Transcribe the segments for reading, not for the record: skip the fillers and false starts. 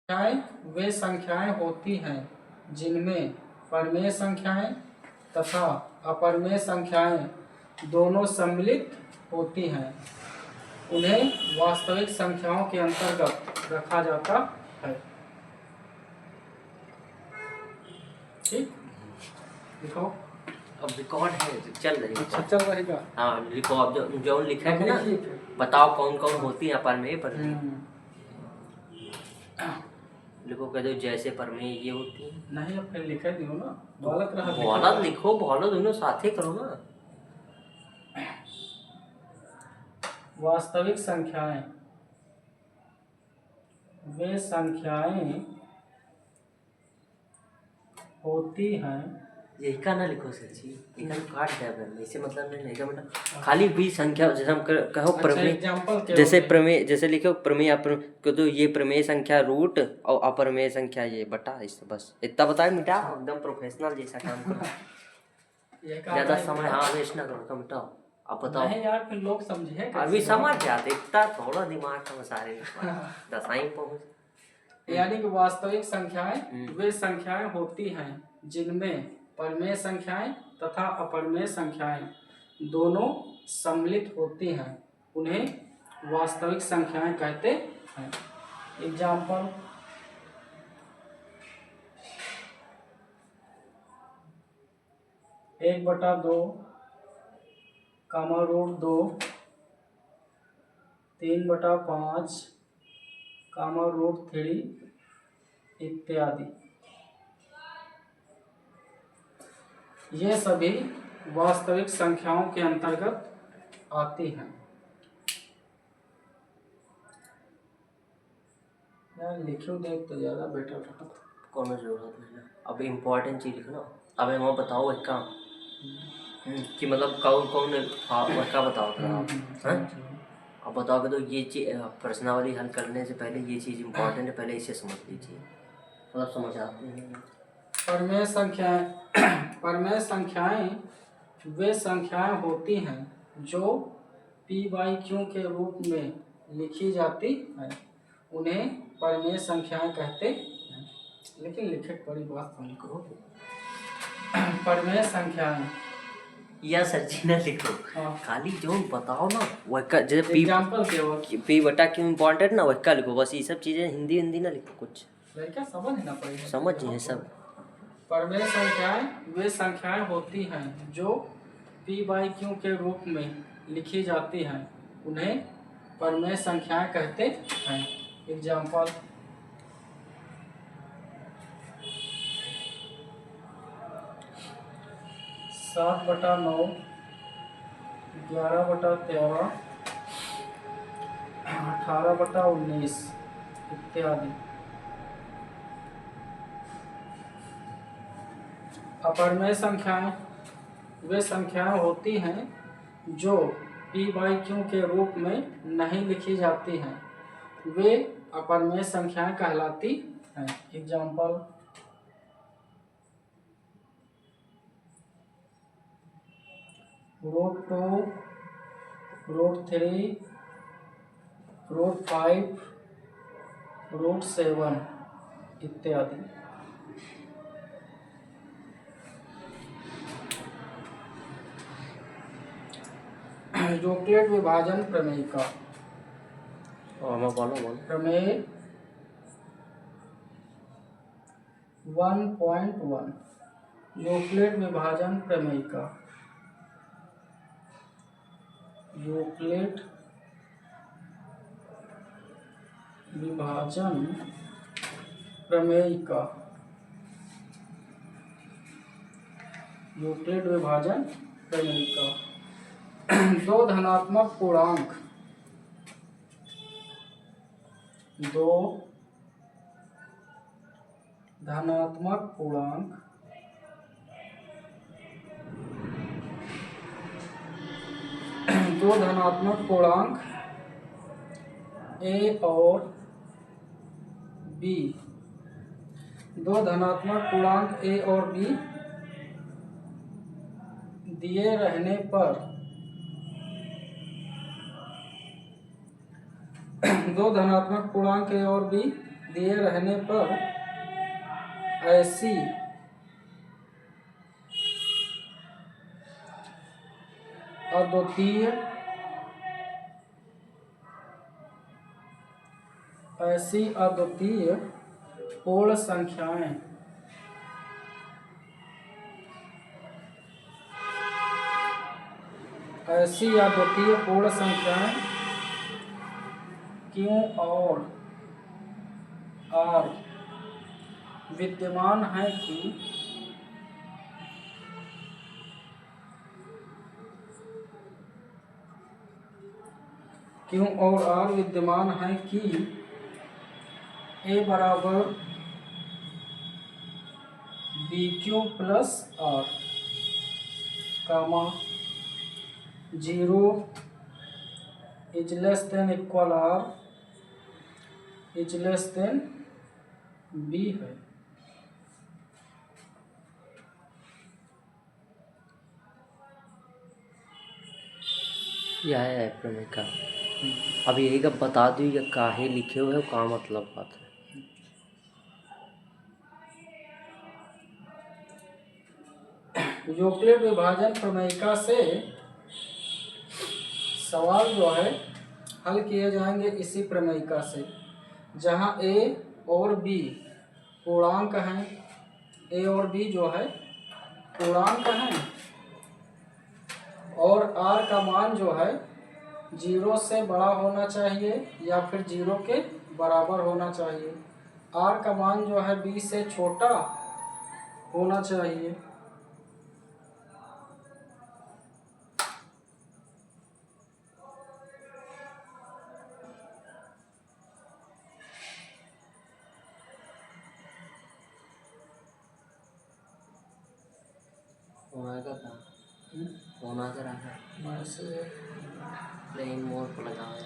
संख्याएं वे संख्याएं होती हैं जिनमें परिमेय संख्याएं तथा अपरिमेय संख्याएं दोनों सम्मिलित होती हैं। उन्हें वास्तविक संख्याओं के अंतर्गत रखा जाता है। ठीक, लिखो। अब रिकॉर्ड है, चल रही है। अच्छा, चल रहेगा। हाँ, रिकॉर्ड जो लिखा है ना, बताओ कौन कौन होती है अपरिमेय परिमेय। लिखो, कह दो जैसे परिमेय ये होती है। नहीं, अब फिर लिखे दियो ना, गलत रहा। बहुत लिखो, बहुत दोनों साथे करो ना। वास्तविक संख्याएं वे संख्याएं होती हैं। यही का ना लिखो सच्ची, इधर काट दे बन, इसे मतलब नहीं का मतलब खाली भी संख्या, जैसे हम कहो प्रमेय, जैसे प्रमेय, जैसे लिखो प्रमेय अपरिमेय, तो ये प्रमेय संख्या रूट और अपरिमेय संख्या ये बटा, इससे बस इतना बताए, मिटा। एकदम प्रोफेशनल जैसा काम करो। ज्यादा समय हाँ वेस्ट ना करो, तो मिटाओ। अब बताओ। नहीं यार, फिर लोग समझे अभी समझ जाते, इतना थोड़ा दिमाग का सारे दसाई पहुंच। यानी कि वास्तविक संख्याएं वे संख्याएं होती हैं जिनमें परिमेय संख्याएं तथा अपरिमेय संख्याएं दोनों सम्मिलित होती हैं। उन्हें वास्तविक संख्याएं कहते हैं। एग्जाम्पल, एक बटा दो, कामा रूट दो, 3/5, कामा रूट 3 इत्यादि। ये सभी वास्तविक संख्याओं के अंतर्गत आती हैं। यार लिखो, देख तो ज़्यादा बेटर रहा। कौन जरूरत नहीं है, अब इम्पोर्टेंट चीज़ लिखना। अब हम बताओ इसका कि मतलब कौन कौन का बताओ था। अब बताओ कि तो ये चीज़ प्रश्नावली हल करने से पहले ये चीज़ इम्पोर्टेंट है, पहले इसे समझ लीजिए, मतलब समझ आते हैं। परिमेय संख्याएं वे संख्याएं होती हैं जो p/q के रूप में लिखी जाती हैं। उन्हें परिमेय संख्याएं कहते हैं। लेकिन लिखे बड़ी बात समझ करो। परिमेय संख्याएं या सच्ची ना लिखो। हाँ। खाली जो बताओ ना वह जैसे एग्जांपल पी बटा क्यों इम्पोर्टेंट ना वह लिखो, बस ये सब चीज़ें हिंदी ना लिखो, कुछ लड़का समझ ना पड़ेगा। समझिए सब। परिमेय संख्याएं वे संख्याएं होती हैं जो p/q के रूप में लिखी जाती हैं। उन्हें परिमेय संख्याएं कहते हैं। एग्जाम्पल, सात बटा 9, 11/13, 18/19 इत्यादि। अपरिमेय संख्याएं वे संख्याएं होती हैं जो p/q के रूप में नहीं लिखी जाती हैं। वे अपरिमेय संख्याएं कहलाती हैं। एग्जाम्पल, √2, √3, √5, √7 इत्यादि। यूक्लिड विभाजन प्रमेय का प्रमेय 1.1 यूक्लिड विभाजन प्रमेय का यूक्लिड विभाजन प्रमेय का यूक्लिड विभाजन प्रमेय का दो धनात्मक पूर्णांक दो धनात्मक पूर्णांक a और b, दो धनात्मक पूर्णांक a और b दिए रहने पर दो धनात्मक पूर्णांक a और b दिए रहने पर ऐसी अद्वितीय पूर्ण संख्याएं क्यों और आर विद्यमान है कि ए बराबर b q plus r comma 0 is less than equal r is less than b है। यह है प्रमेय का। अब यही का बता दो या काहे लिखे हुए हो, का मतलब बात है। यूक्लिड विभाजन प्रमेयिका से सवाल जो है हल किए जाएंगे इसी प्रमेयिका से, जहां ए और बी पूर्णांक हैं। ए और बी जो है पूर्णांक हैं और आर का मान जो है 0 से बड़ा होना चाहिए या फिर 0 के बराबर होना चाहिए। आर का मान जो है बी से छोटा होना चाहिए। होना करा है प्लेन मोड पर लगा है।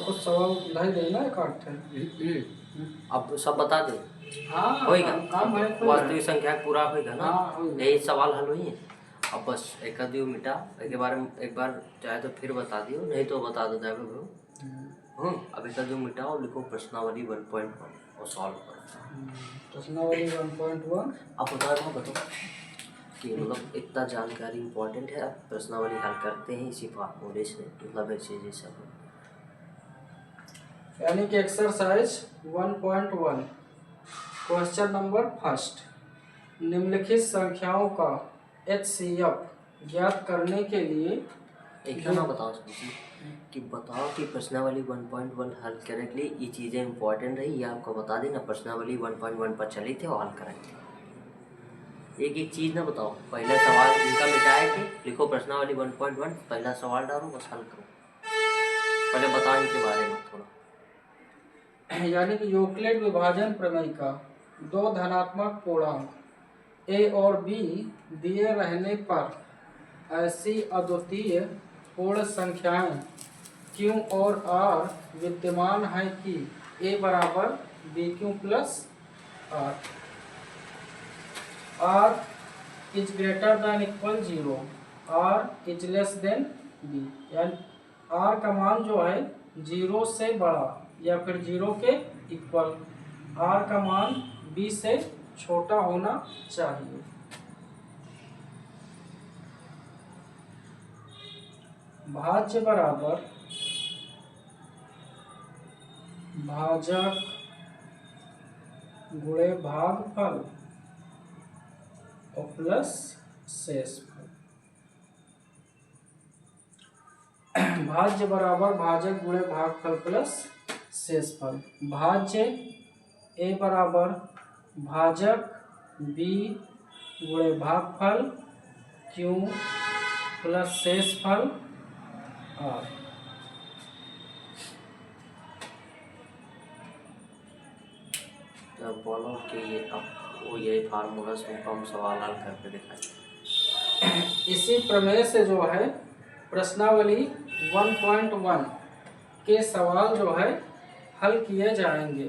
कुछ सवाल नहीं देना है काट अब सब बता दे। हाँ होएगा काम है वास्तविक संख्या पूरा होएगा ना। हाँ, होएगा। यही सवाल हल हुई है। अब बस एक दियो मिटा एक बार चाहे तो फिर बता दियो, नहीं तो बता दो जाए ब्रो। अब एक दियो मिटाओ, लिखो प्रश्नावली 1.1 और सॉल्व करो। प्रश्नावली 1.1। अब बताओ कि मतलब इतना जानकारी इम्पोर्टेंट है। आप प्रश्नावली हल करते हैं इसी फार्मूले से, मतलब ऐसे जैसा यानी कि एक्सरसाइज 1.1 क्वेश्चन नंबर फर्स्ट, निम्नलिखित संख्याओं का HCF ज्ञात करने के लिए एक ना बताओ कि प्रश्नावली 1.1 हल करने के लिए ये चीज़ें इंपॉर्टेंट रही, ये आपको बता देना। प्रश्नावली 1.1 पर चली थे और हल कराए थे। एक चीज़ ना बताओ। पहला सवाल इनका मिटाए थे, लिखो प्रश्नावली 1.1 पहला सवाल डालो, बस हल करो। पहले बताओ इनके बारे में थोड़ा। यानी कि यूक्लिड विभाजन प्रमेयिका दो धनात्मक पूर्णांक ए और बी दिए रहने पर ऐसी अद्वितीय पूर्ण संख्याएं क्यू और आर विद्यमान है कि ए बराबर b q plus r, r is greater than equal 0, r is less than b. यानी आर का मान जो है 0 से बड़ा या फिर 0 के इक्वल, आर का मान बी से छोटा होना चाहिए। भाज्य बराबर भाजक गुणे भागफल और प्लस शेषफल। भाज्य बराबर भाजक गुणे भागफल प्लस शेषफल। भाज्य ए बराबर भाजक बी गुणे भागफल क्यू प्लस शेषफल आर। जब बोलो कि ये अब वो यही फार्मूला से हम सवाल हल करके दिखाए। इसी प्रमेय से जो है प्रश्नावली 1.1 के सवाल जो है हल किए जाएंगे।